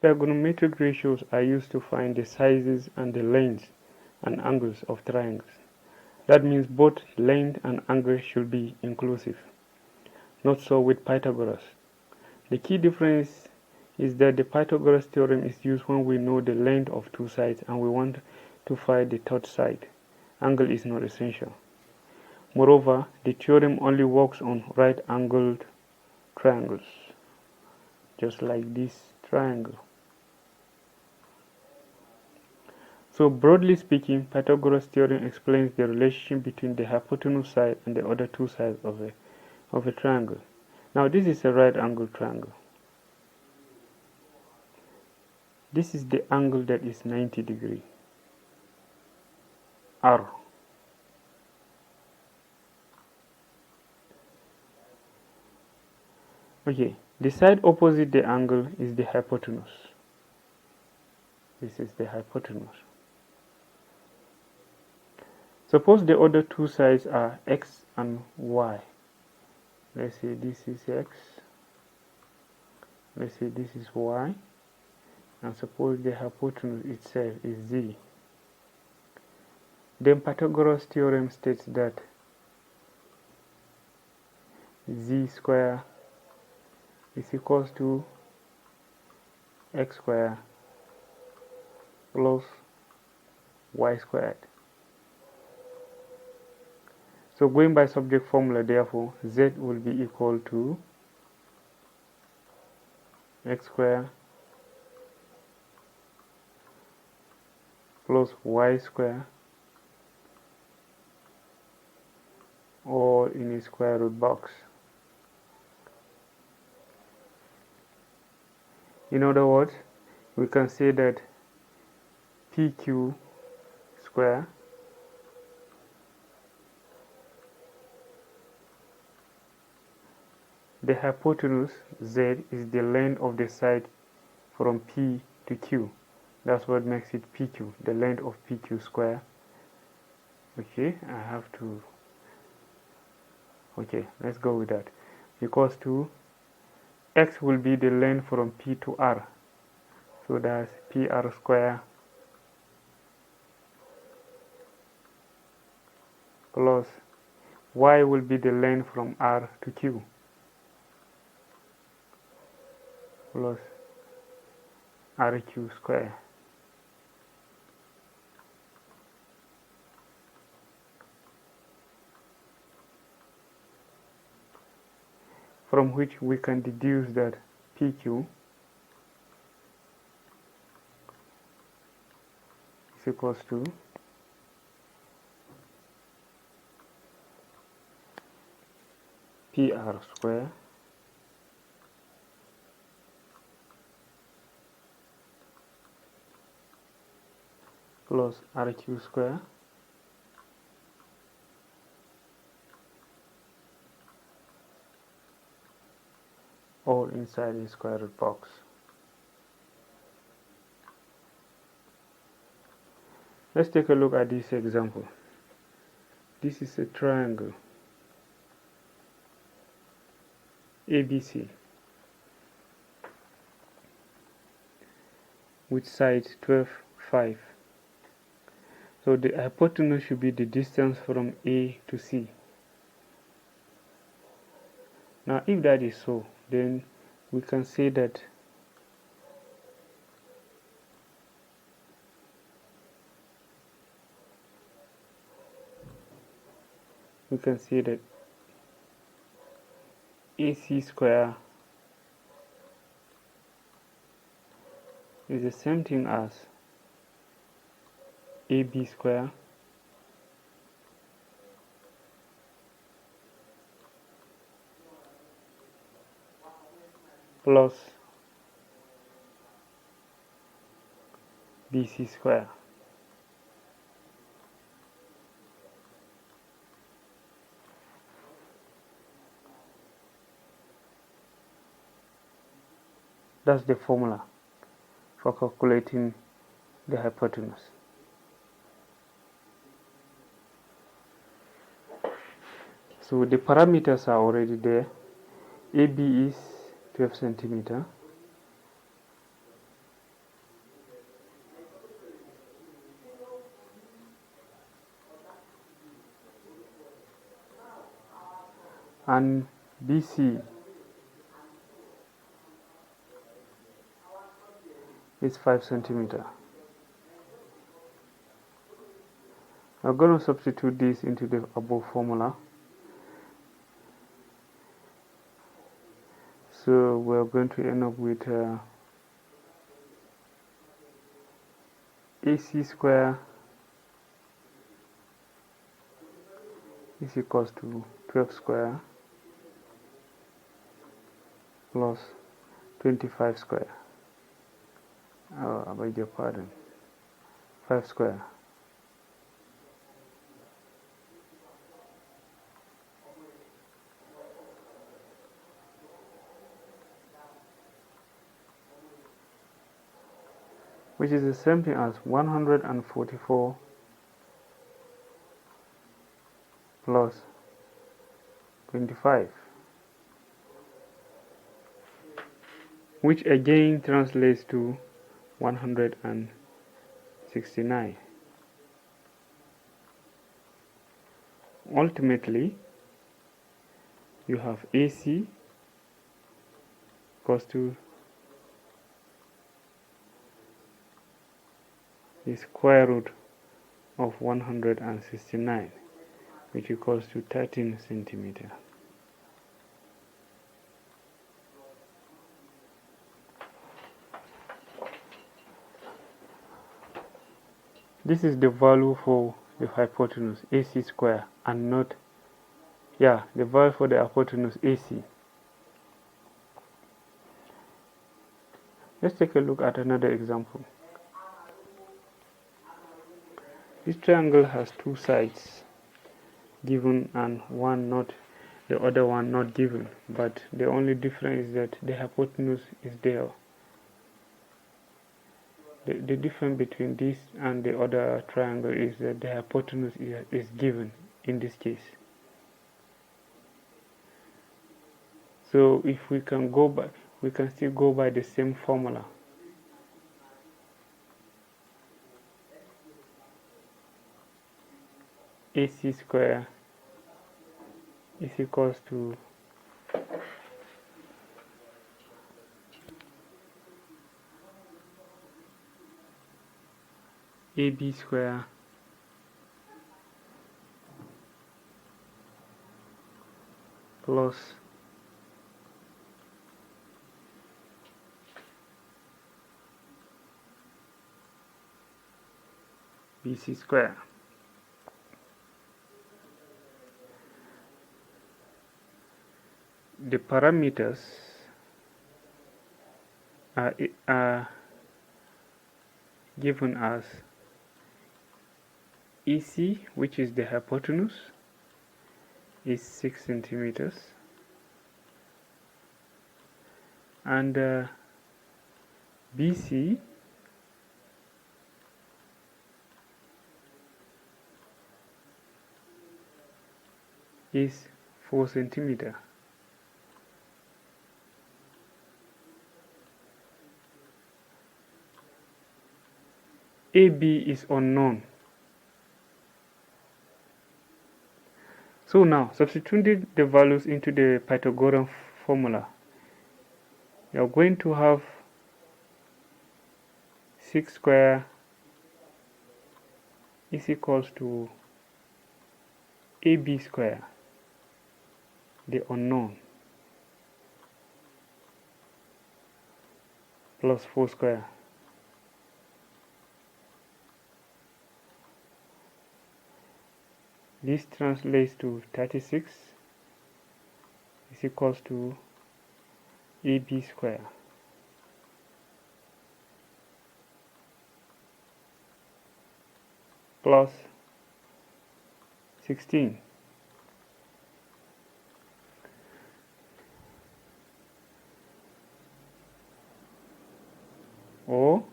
Trigonometric ratios are used to find the sizes and the lengths and angles of triangles. That means both length and angle should be inclusive. Not so with Pythagoras. The key difference is that the Pythagoras theorem is used when we know the length of two sides and we want to find the third side. Angle is not essential. Moreover, the theorem only works on right-angled triangles, just like this triangle. So broadly speaking, Pythagoras theorem explains the relationship between the hypotenuse side and the other two sides of a triangle. Now this is a right-angled triangle. This is the angle that is 90 degrees, R. Okay, the side opposite the angle is the hypotenuse. This is the hypotenuse. Suppose the other two sides are x and y. Let's say this is x. Let's say this is y. And suppose the hypotenuse itself is z. Then Pythagoras theorem states that z square is equals to x square plus y squared. So going by subject formula, therefore, z will be equal to x square plus y square, or in a square root box. In other words, we can say that PQ square the hypotenuse Z is the length of the side from P to Q. That's what makes it PQ, the length of PQ square. Okay, let's go with that. Equals to X will be the length from P to R. So that's PR square plus Y will be the length from R to Q plus RQ square. From which we can deduce that PQ is equals to PR square plus RQ square all inside a square root box. Let's take a look at this example. This is a triangle ABC with sides 12, 5. So the hypotenuse should be the distance from A to C. Now if that is so, then we can say that AC square is the same thing as AB square plus BC square. That's the formula for calculating the hypotenuse. So the parameters are already there. AB is 12 centimeter. and BC is 5 centimeter. I'm going to substitute this into the above formula. So we're going to end up with AC square is equals to 12 square plus 25 square. Oh, I beg your pardon. 5 square. Which is the same thing as 144 plus 25, which again translates to 169. Ultimately, you have AC equals to the square root of 169, which equals to 13 centimeter. This is the value for the hypotenuse AC square, and not, the value for the hypotenuse AC. Let's take a look at another example. This triangle has two sides given and the other one not given, but the only difference is that the hypotenuse is there. The difference between this and the other triangle is that the hypotenuse is given in this case. So if we can still go by the same formula. AC square is equals to AB square plus BC square. The parameters are given as EC, which is the hypotenuse, is 6 centimeters, and BC is 4 centimeter. AB is unknown. So now, substituting the values into the Pythagorean formula, you are going to have 6 square is equals to AB square, the unknown, plus 4 square. This translates to 36 is equals to AB square plus 16. Or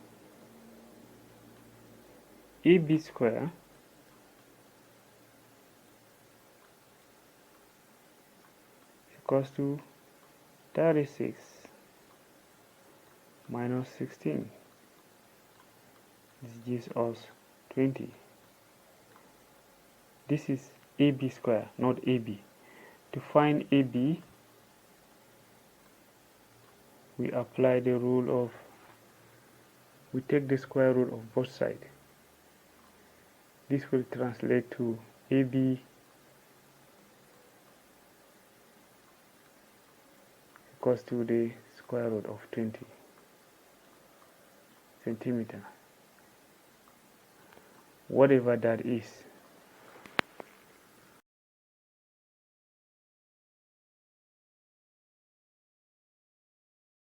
AB square equals to 36 minus 16. This gives us 20. This is AB square, not AB. To find AB, we apply the rule of, we take the square root of both sides. This will translate to AB equals to the square root of 20 centimeter. Whatever that is.